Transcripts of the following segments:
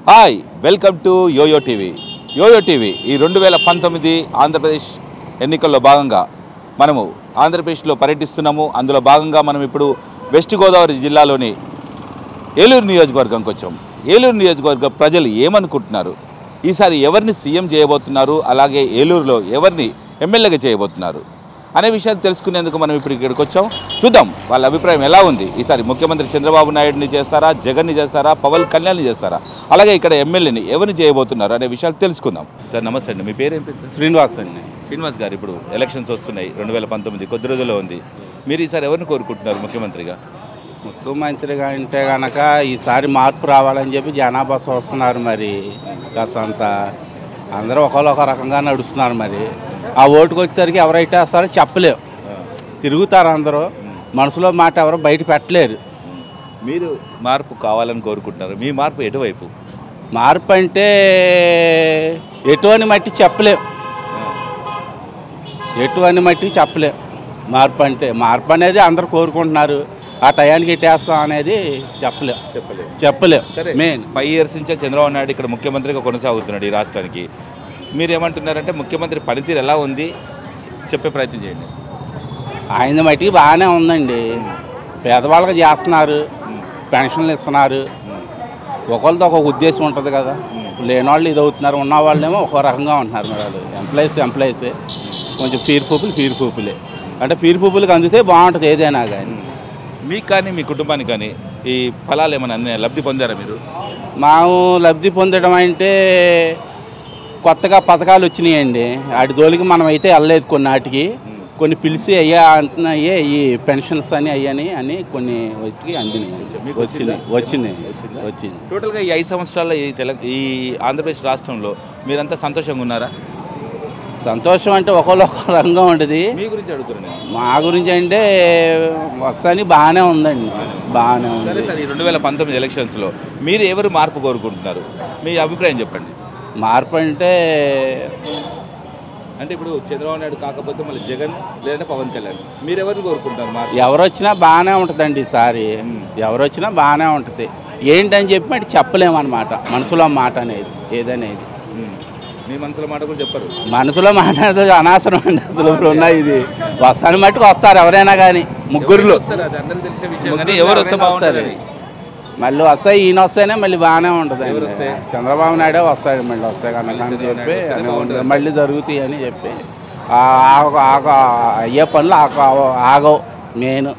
Hi welcome to YOYO TV. YOYO TV ఈ 2019 ఆంధ్రప్రదేశ్ ఎన్నికల్లో భాగంగా మనము ఆంధ్రప్రదేశ్లో పర్యటిస్తున్నాము. అందులో భాగంగా మనం ఇప్పుడు వెస్ట్ గోదావరి జిల్లాలోని ఏలూరు నియోజకవర్గంకి వచ్చాం. ఏలూరు నియోజకవర్గ ప్రజలు ఏమనుకుంటున్నారు, ఈసారి ఎవరిని సీఎం చేయబోతున్నారు, అలాగే ఏలూరులో ఎవరిని ఎమ్మెల్యేగా చేయబోతున్నారు అనే విషయాలు తెలుసుకునేందుకు మనం ఇప్పుడు ఇక్కడికి వచ్చాం. చూద్దాం వాళ్ళ అభిప్రాయం ఎలా ఉంది. ఈసారి ముఖ్యమంత్రి చంద్రబాబు నాయుడుని చేస్తారా, జగన్ని చేస్తారా, పవన్ కళ్యాణ్ని చేస్తారా, అలాగే ఇక్కడ ఎమ్మెల్యేని ఎవరిని చేయబోతున్నారు అనే విషయాలు తెలుసుకుందాం. సార్ నమస్తే అండి, మీ పేరు ఏం పేరు? శ్రీనివాస్ అండి. శ్రీనివాస్ గారు, ఇప్పుడు ఎలక్షన్స్ వస్తున్నాయి, 2019 కొద్ది రోజుల్లో ఉంది. మీరు ఈసారి ఎవరిని కోరుకుంటున్నారు ముఖ్యమంత్రిగా? ముఖ్యమంత్రిగా అంటే కనుక ఈసారి మార్పు రావాలని చెప్పి జనాభా వస్తున్నారు. మరి కాసంత అందరూ ఒక రకంగా నడుస్తున్నారు. మరి ఆ ఓటుకు వచ్చేసరికి ఎవరైతే వస్తారో చెప్పలేవు, తిరుగుతారు అందరూ. మనసులో మాట ఎవరు బయట పెట్టలేరు. మీరు మార్పు కావాలని కోరుకుంటున్నారు, మీ మార్పు ఎటువైపు? మార్పు అంటే ఎటువంటి మట్టి చెప్పలేం, ఎటువంటి మట్టి చెప్పలేం. మార్పు అనేది అందరు కోరుకుంటున్నారు. ఆ టయానికి ఎట్టేస్తాం అనేది చెప్పలేం. మెయిన్ 5 years నుంచే చంద్రబాబు నాయుడు ఇక్కడ ముఖ్యమంత్రిగా కొనసాగుతున్నాడు ఈ రాష్ట్రానికి. మీరు ఏమంటున్నారంటే ముఖ్యమంత్రి పనితీరు ఎలా ఉంది చెప్పే ప్రయత్నం చేయండి. ఆయన మట్టికి బాగానే ఉందండి. పేదవాళ్ళకి చేస్తున్నారు, పెన్షన్లు ఇస్తున్నారు. ఒకరితో ఒక ఉద్దేశం ఉంటుంది కదా. లేని వాళ్ళు ఇది అవుతున్నారు, ఉన్న వాళ్ళేమో ఒక రకంగా ఉంటున్నారు. మరి వాళ్ళు ఎంప్లాయీసే కొంచెం పీర్ పీపులే అంటే పీర్ పీపుల్కి అందితే బాగుంటుంది ఏదైనా కానీ. మీకు కానీ మీ కుటుంబానికి కానీ ఈ ఫలాలు ఏమైనా లబ్ధి పొందారా మీరు? మేము లబ్ధి పొందడం అంటే కొత్తగా పథకాలు వచ్చినాయండి. వాటి జోలికి మనం అయితే వెళ్ళలేదు. కొన్ని పిలిచి అయ్యా అంటున్నాయి, ఈ పెన్షన్స్ అని అని కొన్ని వాటికి వచ్చినాయి. టోటల్గా ఈ 5 సంవత్సరాల్లో ఈ ఆంధ్రప్రదేశ్ రాష్ట్రంలో మీరంతా సంతోషంగా ఉన్నారా? సంతోషం అంటే ఒకళ్ళు రంగం ఉంటుంది. మీ గురించి అడుగుతున్నాను. మా గురించి అంటే వస్తాని బాగానే ఉందండి, బాగానే ఉంది. 2019 ఎలక్షన్స్లో మీరు ఎవరు మార్పు కోరుకుంటున్నారు, మీ అభిప్రాయం చెప్పండి. మార్పు అంటే ఇప్పుడు చంద్రబాబు నాయుడు కాకపోతే మళ్ళీ జగన్ లేదంటే పవన్ కళ్యాణ్, మీరు ఎవరిని కోరుకుంటున్నారు మార్పు? ఎవరు వచ్చినా బాగానే ఉంటుందండి. ఈసారి ఎవరు వచ్చినా బాగానే ఉంటుంది. ఏంటని చెప్పి అంటే చెప్పలేమన్నమాట. మనసులో మాట అనేది ఏదనేది మీ మనసులో మాట కూడా చెప్పరు. మనసులో మాట్లాడితే అనవసరం అండి. అసలు ఇప్పుడు ఉన్నాయి ఇది వస్తాను మట్టుకు వస్తారు ఎవరైనా కానీ. ముగ్గురులో ఎవరు వస్తే బాగుంటుంది? మళ్ళీ వస్తాయి, ఈయన వస్తేనే మళ్ళీ బాగానే ఉంటుంది. చంద్రబాబు నాయుడే వస్తాడు, మళ్ళీ వస్తాయి కనుక అని చెప్పి మళ్ళీ జరుగుతాయి అని చెప్పి అయ్యే పనులు ఆగవు. మెయిన్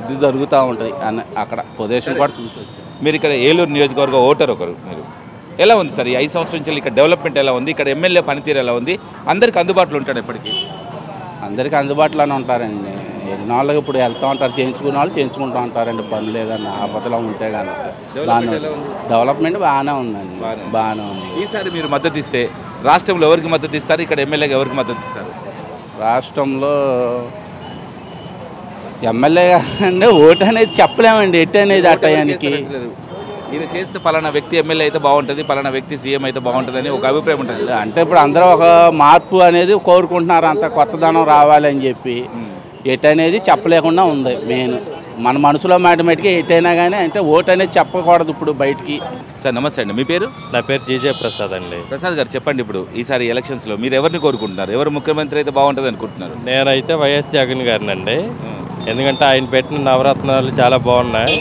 ఇది జరుగుతూ ఉంటుంది అని అక్కడ పొజిషన్ కూడా చూసి. మీరు ఇక్కడ ఏలూరు నియోజకవర్గ ఓటర్ ఒకరు, మీరు ఎలా ఉంది సార్ ఈ 5 సంవత్సరాల నుంచి ఇక్కడ డెవలప్మెంట్ ఎలా ఉంది, ఇక్కడ ఎమ్మెల్యే పనితీరు ఎలా ఉంది, అందరికి అందుబాటులో ఉంటాడు? ఎప్పటికీ అందరికీ అందుబాటులోనే ఉంటారండి. వెళ్ళిన వాళ్ళకి ఇప్పుడు వెళ్తూ ఉంటారు, చేయించుకున్న వాళ్ళు చేయించుకుంటూ ఉంటారండి. పనులు ఏదన్నా ఆపదలో ఉంటే కానీ. డెవలప్మెంట్ బాగానే ఉందండి, బాగానే ఉంది. ఈసారి మీరు మద్దతు ఇస్తే రాష్ట్రంలో ఎవరికి మద్దతు ఇస్తారు, ఇక్కడ ఎమ్మెల్యేగా ఎవరికి మద్దతు ఇస్తారు? రాష్ట్రంలో ఎమ్మెల్యే అంటే ఓటు అనేది చెప్పలేమండి. ఎటు అనేది ఆ టయానికి ఈయన చేస్తే పలానా వ్యక్తి ఎమ్మెల్యే అయితే బాగుంటుంది, పలానా వ్యక్తి సీఎం అయితే బాగుంటుంది అని ఒక అభిప్రాయం ఉంటుంది. అంటే ఇప్పుడు అందరూ ఒక మార్పు అనేది కోరుకుంటున్నారు, అంత కొత్తదనం రావాలని చెప్పి. ఎటు అనేది చెప్పలేకుండా ఉంది. మెయిన్ మన మనసులో మాటమేటికి ఎటైనా కానీ అంటే ఓటు అనేది చెప్పకూడదు ఇప్పుడు బయటికి. సార్ నమస్తే అండి, మీ పేరు? నా పేరు జీజే ప్రసాద్ అండి. ప్రసాద్ గారు చెప్పండి, ఇప్పుడు ఈసారి ఎలక్షన్స్లో మీరు ఎవరిని కోరుకుంటున్నారు, ఎవరు ముఖ్యమంత్రి అయితే బాగుంటుంది అనుకుంటున్నారు? నేనైతే వైఎస్ జగన్ గారినండి. ఎందుకంటే ఆయన పెట్టిన నవరత్నాలు చాలా బాగున్నాయి.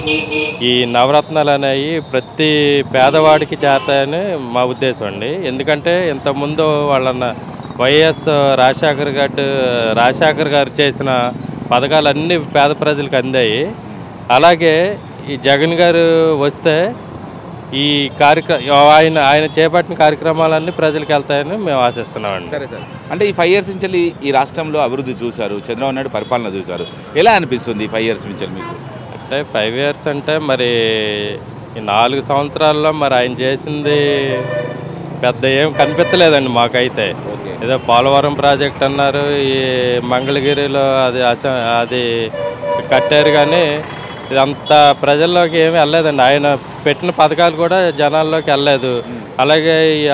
ఈ నవరత్నాలు అనేవి ప్రతి పేదవాడికి చేస్తాయని మా ఉద్దేశం అండి. ఎందుకంటే ఇంతకుముందు వాళ్ళన్న వైఎస్ రాజశేఖర్ గారు చేసిన పథకాలన్నీ పేద ప్రజలకు అందాయి. అలాగే ఈ జగన్ గారు వస్తే ఈ ఆయన చేపట్టిన కార్యక్రమాలన్నీ ప్రజలకు వెళ్తాయని మేము ఆశిస్తున్నామండి. సరే సార్, అంటే ఈ 5 years నుంచి ఈ రాష్ట్రంలో అభివృద్ధి చూశారు, చంద్రబాబు నాయుడు పరిపాలన చూశారు, ఎలా అనిపిస్తుంది ఈ 5 years నుంచి మీకు? అంటే 5 years అంటే మరి ఈ 4 సంవత్సరాల్లో మరి ఆయన చేసింది పెద్ద ఏం కనిపించలేదండి మాకైతే. ఏదో పోలవరం ప్రాజెక్ట్ అన్నారు, ఈ మంగళగిరిలో అది కట్టారు, కానీ ఇదంతా ప్రజల్లోకి ఏమీ వెళ్ళలేదండి. ఆయన పెట్టిన పథకాలు కూడా జనాల్లోకి వెళ్ళలేదు. అలాగే ఈ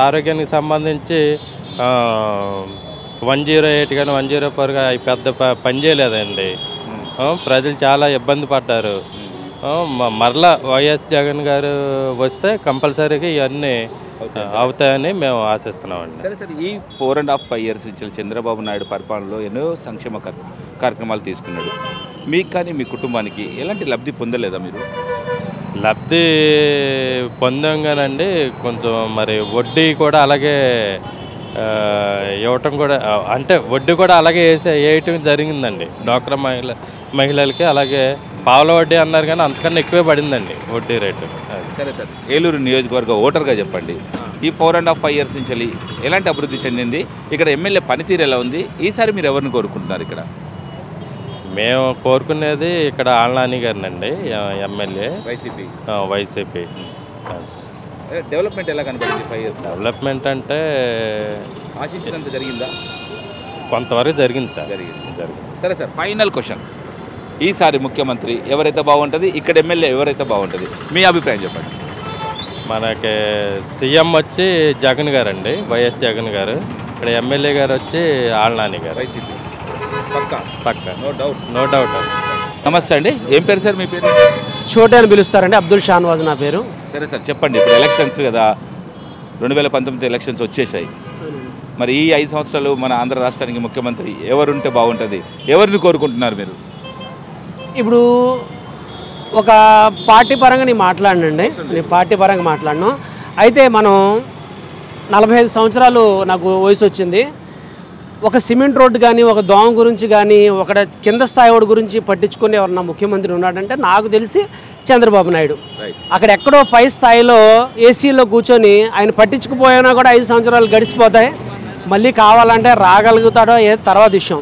ఆరోగ్యానికి సంబంధించి 108 కానీ 104 అవి పెద్ద పని చేయలేదండి. ప్రజలు చాలా ఇబ్బంది పడ్డారు. మరలా వైఎస్ జగన్ గారు వస్తే కంపల్సరీగా ఇవన్నీ అవుతాయని మేము ఆశిస్తున్నామండి. సరే సార్, ఈ 4.5 years నుంచి చంద్రబాబు నాయుడు పరిపాలనలో ఎన్నో సంక్షేమ కార్యక్రమాలు తీసుకున్నాడు. మీకు కానీ మీ కుటుంబానికి ఎలాంటి లబ్ధి పొందలేదా మీరు? లబ్ధి పొందంగానండి, కొంచెం మరి వడ్డీ కూడా అలాగే ఇవ్వటం కూడా, అంటే వడ్డీ కూడా అలాగే వేయటం జరిగిందండి. డ్వాక్రా మహిళలకి అలాగే పావుల వడ్డీ అన్నారు కానీ అంతకన్నా ఎక్కువే పడిందండి వడ్డీ రేటు. సరే సార్, ఏలూరు నియోజకవర్గ ఓటర్గా చెప్పండి, ఈ 4.5 years నుంచి ఎలాంటి అభివృద్ధి చెందింది? ఇక్కడ ఎమ్మెల్యే పనితీరు ఎలా ఉంది? ఈసారి మీరు ఎవరిని కోరుకుంటున్నారు ఇక్కడ? మేము కోరుకునేది ఇక్కడ ఆళ్ళనాని గారినండి, ఎమ్మెల్యే వైసీపీ. డెవలప్మెంట్ ఎలా కనబడింది 5 years? డెవలప్మెంట్ అంటే ఆశించినంత జరిగిందా? కొంతవరకు జరిగింది సార్. జరిగింది. సరే సార్, ఫైనల్ క్వశ్చన్, ఈసారి ముఖ్యమంత్రి ఎవరైతే బాగుంటుంది, ఇక్కడ ఎమ్మెల్యే ఎవరైతే బాగుంటుంది, మీ అభిప్రాయం చెప్పండి. మనకి సీఎం వచ్చి జగన్ గారు అండి, వైఎస్ జగన్ గారు. ఇక్కడ ఎమ్మెల్యే గారు వచ్చి ఆళ్ళనాని గారు, వైసీపీ. పక్క నో డౌట్. నమస్తే అండి, ఏం పేరు సార్ మీ పేరు? చోటే అని పిలుస్తారండి, అబ్దుల్ షాన్వాజ్ నా పేరు. సరే సార్, చెప్పండి, ఇప్పుడు ఎలక్షన్స్ కదా, 2019 ఎలక్షన్స్ వచ్చేసాయి. మరి ఈ 5 సంవత్సరాలు మన ఆంధ్ర రాష్ట్రానికి ముఖ్యమంత్రి ఎవరుంటే బాగుంటుంది, ఎవరిని కోరుకుంటున్నారు మీరు? ఇప్పుడు ఒక పార్టీ పరంగా నేను మాట్లాడనండి, నేను పార్టీ పరంగా మాట్లాడను. అయితే మనం 45 సంవత్సరాలు నాకు వయసు వచ్చింది. ఒక సిమెంట్ రోడ్డు కానీ, ఒక దోమ గురించి కానీ, ఒక కింద స్థాయి వాడి గురించి పట్టించుకుని ఎవరన్నా ముఖ్యమంత్రి ఉన్నాడంటే నాకు తెలిసి చంద్రబాబు నాయుడు. అక్కడ ఎక్కడో పై స్థాయిలో ఏసీలో కూర్చొని ఆయన పట్టించుకుపోయినా కూడా 5 సంవత్సరాలు గడిచిపోతాయి. మళ్ళీ కావాలంటే రాగలుగుతాడో ఏ తర్వాత విషయం.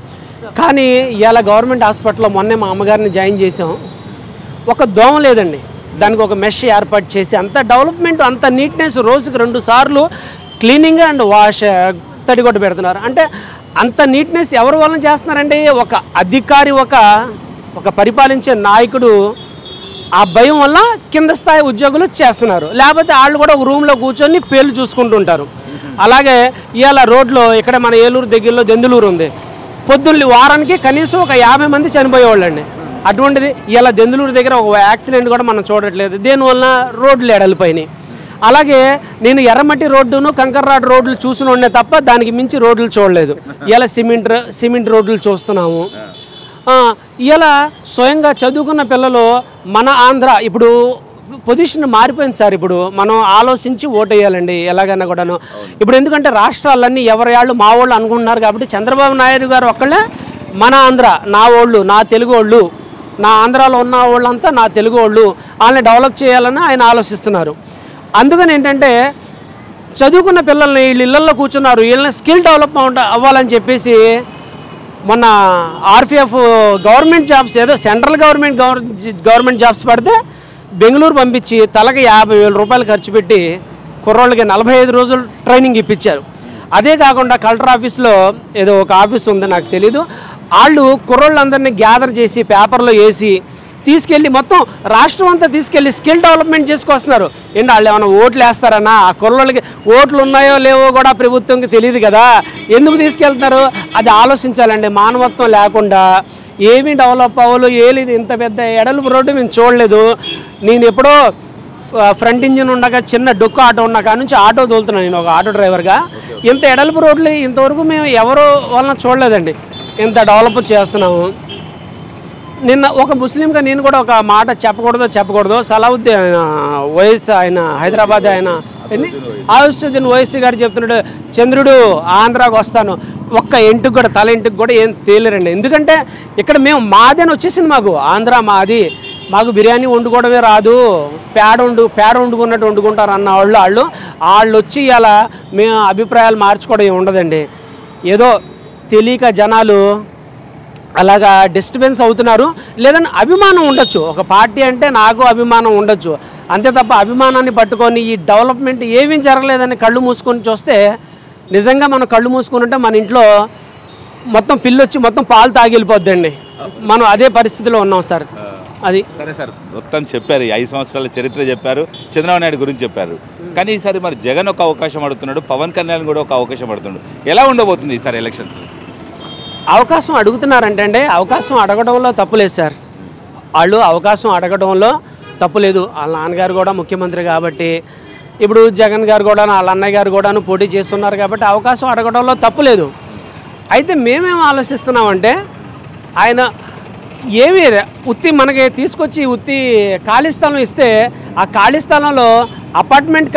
కానీ ఇవాళ గవర్నమెంట్ హాస్పిటల్లో మొన్నే మా అమ్మగారిని జాయిన్ చేసాం. ఒక దోమ లేదండి, దానికి ఒక మెష్ ఏర్పాటు చేసి అంత డెవలప్మెంట్, అంత నీట్నెస్, రోజుకి 2 సార్లు క్లీనింగ్ అండ్ వాష్ తడిగొట్టు పెడుతున్నారు. అంటే అంత నీట్నెస్ ఎవరి వలన చేస్తున్నారంటే ఒక అధికారి, ఒక పరిపాలించే నాయకుడు ఆ భయం వల్ల కింద స్థాయి ఉద్యోగులు చేస్తున్నారు. లేకపోతే వాళ్ళు కూడా ఒక రూమ్లో కూర్చొని పేర్లు చూసుకుంటుంటారు. అలాగే ఇవాళ రోడ్లో ఇక్కడ మన ఏలూరు దగ్గరలో దెందులూరు ఉంది, పొద్దున్న వారానికి కనీసం ఒక 50 మంది చనిపోయేవాళ్ళండి. అటువంటిది ఇలా దెందులూరు దగ్గర ఒక యాక్సిడెంట్ కూడా మనం చూడట్లేదు. దేనివల్ల రోడ్లు ఎడలిపోయినాయి. అలాగే నేను ఎర్రమట్టి రోడ్డును కంకర్రాడ్ రోడ్లు చూసిన ఉండే తప్ప దానికి మించి రోడ్లు చూడలేదు. ఇలా సిమెంట్ రోడ్లు చూస్తున్నాము. ఇలా స్వయంగా చదువుకున్న పిల్లలు మన ఆంధ్ర ఇప్పుడు పొజిషన్ మారిపోయింది సార్. ఇప్పుడు మనం ఆలోచించి ఓటు వేయాలండి ఎలాగైనా కూడాను. ఇప్పుడు ఎందుకంటే రాష్ట్రాలన్నీ ఎవరి వాళ్ళు మా వాళ్ళు అనుకుంటున్నారు కాబట్టి చంద్రబాబు నాయుడు గారు ఒక్కళ్ళే మన ఆంధ్ర, నా వాళ్ళు, నా తెలుగు వాళ్ళు, నా ఆంధ్రాలో ఉన్న వాళ్ళంతా నా తెలుగు వాళ్ళు, వాళ్ళని డెవలప్ చేయాలని ఆయన ఆలోచిస్తున్నారు. అందుకని ఏంటంటే చదువుకున్న పిల్లల్ని వీళ్ళు ఇళ్ళల్లో కూర్చున్నారు, వీళ్ళని స్కిల్ డెవలప్మెంట్ అవ్వాలని చెప్పేసి మొన్న ఆర్పిఎఫ్ గవర్నమెంట్ జాబ్స్ ఏదో సెంట్రల్ గవర్నమెంట్ జాబ్స్ పడితే బెంగళూరు పంపించి తలకి 50,000 రూపాయలు ఖర్చు పెట్టి కుర్రోళ్ళకి 45 రోజులు ట్రైనింగ్ ఇప్పించారు. అదే కాకుండా కలెక్టర్ ఆఫీస్లో ఏదో ఒక ఆఫీస్ ఉంది, నాకు తెలీదు, వాళ్ళు కుర్రోళ్ళందరినీ గ్యాదర్ చేసి పేపర్లో వేసి తీసుకెళ్ళి మొత్తం రాష్ట్రం అంతా తీసుకెళ్ళి స్కిల్ డెవలప్మెంట్ చేసుకొస్తున్నారు. ఏంటి వాళ్ళు ఏమైనా ఓట్లు వేస్తారన్నా? ఆ కుర్రోళ్ళకి ఓట్లు ఉన్నాయో లేవో కూడా ప్రభుత్వంకి తెలియదు కదా, ఎందుకు తీసుకెళ్తున్నారు? అది ఆలోచించాలండి. మానవత్వం లేకుండా ఏమీ డెవలప్ అవ్వలు ఏలేదు. ఇంత పెద్ద ఎడలుపు రోడ్డు మేము చూడలేదు. నేను ఎప్పుడో ఫ్రంట్ ఇంజిన్ ఉండగా చిన్న డొక్కు ఆటో ఉన్న కాడ నుంచి ఆటో తోలుతున్నాను నేను ఒక ఆటో డ్రైవర్గా. ఇంత ఎడలుపు రోడ్లు ఇంతవరకు మేము ఎవరో వలన చూడలేదండి. ఇంత డెవలప్ చేస్తున్నాము. నిన్న ఒక ముస్లింగా నేను కూడా ఒక మాట చెప్పకూడదో సలావుద్దీన్ ఓవైసీ, ఆయన హైదరాబాద్, ఆయన ఆయుష్యుద్దీన్ ఓవైసీ గారు చెప్తున్నాడు, చంద్రుడు ఆంధ్రాకి వస్తాను, ఒక్క ఇంటికి కూడా తల ఇంటికి కూడా ఏం తేలేరండి. ఎందుకంటే ఇక్కడ మేము మాదేని వచ్చేసింది, మాకు ఆంధ్ర మాది, మాకు బిర్యానీ వండుకోవడమే రాదు, పేడ వండుకున్నట్టు వండుకుంటారు అన్న వాళ్ళు వచ్చి ఇలా మేము అభిప్రాయాలు మార్చుకోవడం ఏమి ఉండదండి. ఏదో తెలియక జనాలు అలాగా డిస్టర్బెన్స్ అవుతున్నారు. లేదని అభిమానం ఉండొచ్చు, ఒక పార్టీ అంటే నాకు అభిమానం ఉండొచ్చు, అంతే తప్ప అభిమానాన్ని పట్టుకొని ఈ డెవలప్మెంట్ ఏమీ జరగలేదని కళ్ళు మూసుకొని చూస్తే నిజంగా మనం కళ్ళు మూసుకుని ఉంటే మన ఇంట్లో మొత్తం పిల్లొచ్చి మొత్తం పాలు తాగి వెళ్ళిపోద్దండి. మనం అదే పరిస్థితిలో ఉన్నాం సార్. అది సరే సార్, మొత్తం చెప్పారు, 5 సంవత్సరాల చరిత్ర చెప్పారు, చంద్రబాబు నాయుడు గురించి చెప్పారు. కానీ ఈసారి మరి జగన్ ఒక అవకాశం అడుగుతున్నాడు, పవన్ కళ్యాణ్ కూడా ఒక అవకాశం అడుగుతున్నాడు. ఎలా ఉండబోతుంది ఈసారి ఎలక్షన్స్? అవకాశం అడుగుతున్నారంటే అండి, అవకాశం అడగడంలో తప్పులేదు సార్. వాళ్ళు అవకాశం అడగడంలో తప్పులేదు. వాళ్ళ నాన్నగారు కూడా ముఖ్యమంత్రి కాబట్టి, ఇప్పుడు జగన్ గారు కూడా వాళ్ళ అన్నయ్య గారు కూడాను పోటీ చేస్తున్నారు కాబట్టి అవకాశం అడగడంలో తప్పులేదు. అయితే మేమేం ఆలోచిస్తున్నామంటే ఆయన ఏమి ఉత్తి మనకి తీసుకొచ్చి ఉత్తి ఖాళీ స్థలం ఇస్తే ఆ ఖాళీ స్థలంలో అపార్ట్మెంట్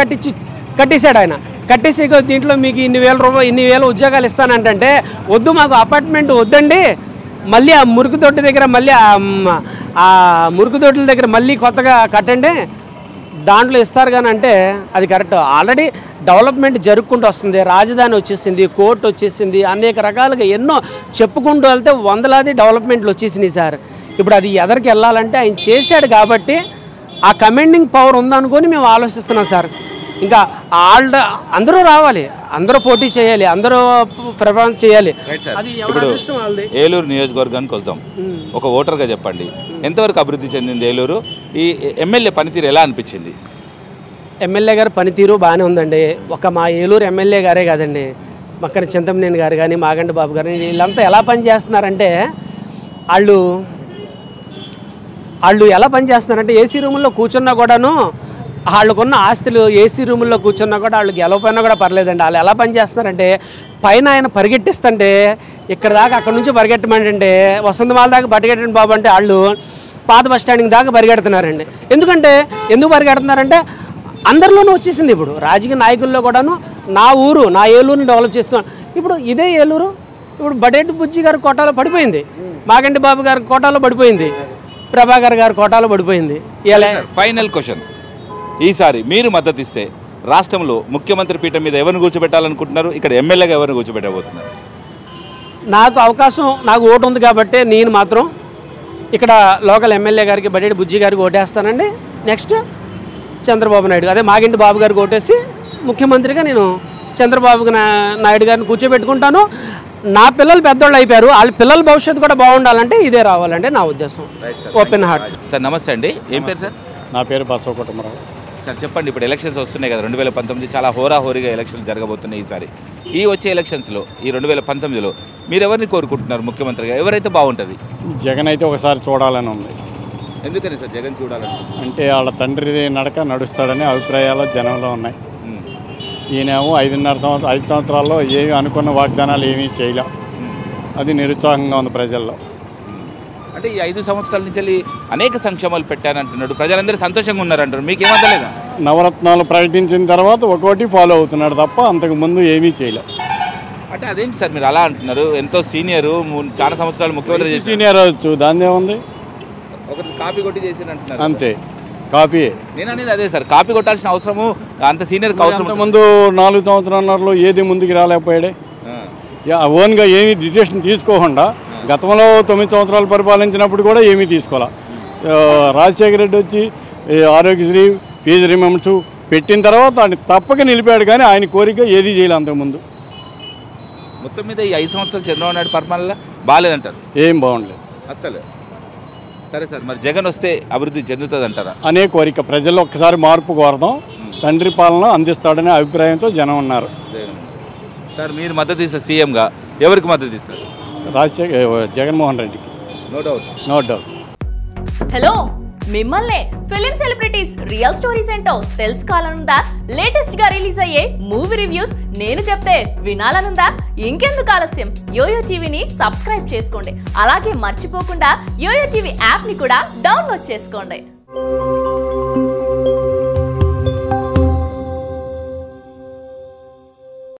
కట్టేశాడు ఆయన. కట్టేసి దీంట్లో మీకు ఇన్ని వేల ఉద్యోగాలు ఇస్తానంటే వద్దు, మాకు అపార్ట్మెంట్ వద్దండి, మళ్ళీ ఆ మురుగుదొడ్డి దగ్గర మళ్ళీ ఆ మురుగుదొడ్ల దగ్గర మళ్ళీ కొత్తగా కట్టండి, దాంట్లో ఇస్తారు కానీ అంటే అది కరెక్ట్. ఆల్రెడీ డెవలప్మెంట్ జరుపుకుంటూ వస్తుంది, రాజధాని వచ్చేసింది, కోర్టు వచ్చేసింది, అనేక రకాలుగా ఎన్నో చెప్పుకుంటూ వెళ్తే వందలాది డెవలప్మెంట్లు వచ్చేసినాయి సార్. ఇప్పుడు అది ఎదరికి వెళ్ళాలంటే ఆయన చేశాడు కాబట్టి ఆ కమాండింగ్ పవర్ ఉందనుకొని మేము ఆలోచిస్తున్నాం సార్. ఇంకా అందరూ రావాలి, అందరూ పోటీ చేయాలి, అందరూ ప్రిఫరెన్స్ చేయాలి. అది ఇప్పుడు ఏలూరు నియోజకవర్గానికి వద్దాం. ఒక ఓటర్గా చెప్పండి, ఎంతవరకు అభివృద్ధి చెందింది ఏలూరు? ఈ ఎమ్మెల్యే పనితీరు ఎలా అనిపించింది? ఎమ్మెల్యే గారి పనితీరు బాగానే ఉందండి. ఒక మా ఏలూరు ఎమ్మెల్యే గారే కాదండి, మక్కన చింతమనేని గారు కానీ, మాగంటి బాబు గారు, వీళ్ళంతా ఎలా పనిచేస్తున్నారంటే వాళ్ళు ఎలా పనిచేస్తున్నారంటే ఏసీ రూముల్లో కూర్చున్నా కూడాను వాళ్ళకున్న ఆస్తులు ఏసీ రూముల్లో కూర్చున్నా కూడా వాళ్ళు గెలవపోయినా కూడా పర్లేదండి. వాళ్ళు ఎలా పనిచేస్తున్నారంటే పైన ఆయన పరిగెట్టిస్తుంటే ఇక్కడ దాకా అక్కడ నుంచి పరిగెట్టమంటే వసంతమాల దాకా పరిగెట్టండి బాబు అంటే వాళ్ళు పాత బస్ స్టాండింగ్ దాకా పరిగెడుతున్నారండి. ఎందుకు పరిగెడుతున్నారంటే అందరిలోనూ వచ్చేసింది. ఇప్పుడు రాజకీయ నాయకుల్లో కూడాను నా ఏలూరుని డెవలప్ చేసుకోవాలి. ఇప్పుడు ఇదే ఏలూరు ఇప్పుడు బడేటి బుజ్జి గారి కోటాలో పడిపోయింది, మాగంటి బాబు గారి కోటాలో పడిపోయింది, ప్రభాకర్ గారి కోటాలో పడిపోయింది. ఇలా ఫైనల్ క్వశ్చన్, ఈసారి మీరు మద్దతు ఇస్తే రాష్ట్రంలో ముఖ్యమంత్రి పీఠం మీద ఎవరిని కూర్చోబెట్టాలనుకుంటున్నారు? ఇక్కడ ఎమ్మెల్యేగా ఎవరిని కూర్చోబెట్టబోతున్నారు? నాకు ఓటు ఉంది కాబట్టి నేను మాత్రం ఇక్కడ లోకల్ ఎమ్మెల్యే గారికి బడేటి బుజ్జి గారికి ఓటేస్తానండి. నెక్స్ట్ చంద్రబాబు నాయుడు, అదే మాగింటి బాబు గారికి ఓటేసి ముఖ్యమంత్రిగా నేను చంద్రబాబు నాయుడు గారిని కూర్చోబెట్టుకుంటాను. నా పిల్లలు పెద్దోళ్ళు అయిపోయారు, వాళ్ళ పిల్లల భవిష్యత్తు కూడా బాగుండాలంటే ఇదే రావాలంటే నా ఉద్దేశం. Open heart. సార్ నమస్తే అండి, ఏం పేరు సార్? నా పేరు బసవ కుటుంబరావు. సార్ చెప్పండి, ఇప్పుడు ఎలక్షన్స్ వస్తున్నాయి కదా, 2019 చాలా హోరాహోరీగా ఎలక్షన్లు జరగబోతున్నాయి ఈసారి. ఈ వచ్చే ఎలక్షన్స్లో ఈ 2019లో మీరు ఎవరిని కోరుకుంటున్నారు ముఖ్యమంత్రిగా? ఎవరైతే బాగుంటుంది? జగన్ అయితే ఒకసారి చూడాలని ఉంది. ఎందుకని సార్ జగన్ చూడాలని? అంటే వాళ్ళ తండ్రి నడక నడుస్తాడనే అభిప్రాయాలు జనంలో ఉన్నాయి. ఈయనేమో 5 సంవత్సరాల్లో ఏమి అనుకున్న వాగ్దానాలు ఏమీ చేయలేం, అది నిరుత్సాహంగా ఉంది ప్రజల్లో. అంటే ఈ 5 సంవత్సరాల నుంచి అనేక సంక్షేమాలు పెట్టానంటున్నాడు, ప్రజలందరూ సంతోషంగా ఉన్నారంటారు, మీకు ఏమంటలేదా? నవరత్నాలు ప్రకటించిన తర్వాత ఒక్కోటి ఫాలో అవుతున్నాడు తప్ప అంతకుముందు ఏమీ చేయలేం. అంటే అదేంటి సార్ మీరు అలా అంటున్నారు? ఎంతో సీనియరు, చాలా సంవత్సరాలు ముఖ్యమంత్రి చేసి సీనియర్ అవచ్చు, దాన్ని ఏముంది, ఒకటి కాపీ కొట్టి చేసి అంటున్నారు అంతే. కాపీ నేను అనేది అదే సార్, కాపీ కొట్టాల్సిన అవసరము అంత సీనియర్కి అవసరం. ముందు 4 సంవత్సరాలలో ఏది ముందుకు రాలేకపోయాడే, ఓన్గా ఏమీ డిసిషన్ తీసుకోకుండా గతంలో 9 సంవత్సరాలు పరిపాలించినప్పుడు కూడా ఏమీ తీసుకోవాలి. రాజశేఖర రెడ్డి వచ్చి ఆరోగ్యశ్రీ, ఫీజు రిమెంబర్స్ పెట్టిన తర్వాత ఆయన తప్పక నిలిపాడు, కానీ ఆయన కోరిక ఏది చేయలేదు అంతకుముందు. మొత్తం మీద ఈ 5 సంవత్సరాలు చంద్రబాబు నాయుడు పరిపాలన బాగాలేదంటారు? ఏం బాగుండలేదు అసలు. సరే సార్, మరి జగన్ వస్తే అభివృద్ధి చెందుతుంది అంటారా? అనే కోరిక ప్రజల్లో ఒక్కసారి మార్పు కోరదాం, తండ్రి పాలన అందిస్తాడనే అభిప్రాయంతో జనం ఉన్నారు. సార్ మీరు మద్దతు ఇస్తే సీఎంగా ఎవరికి మద్దతు ఇస్తారు? జగన్మోహన్ రెడ్డికి. No doubt. హలో, మిమ్మల్నే ఫిలిం సెలబ్రిటీస్ రియల్ స్టోరీస్ ఏంటో తెలుసుకోవాలనుందా? లేటెస్ట్ గా రిలీజ్ అయ్యే మూవీ రివ్యూస్ నేను చెప్తే వినాలనుందా? ఇంకెందుకు ఆలస్యం, యోయో టీవీని సబ్స్క్రైబ్ చేసుకోండి. అలాగే మర్చిపోకుండా యోయో టీవీ యాప్ ని కూడా డౌన్లోడ్ చేసుకోండి.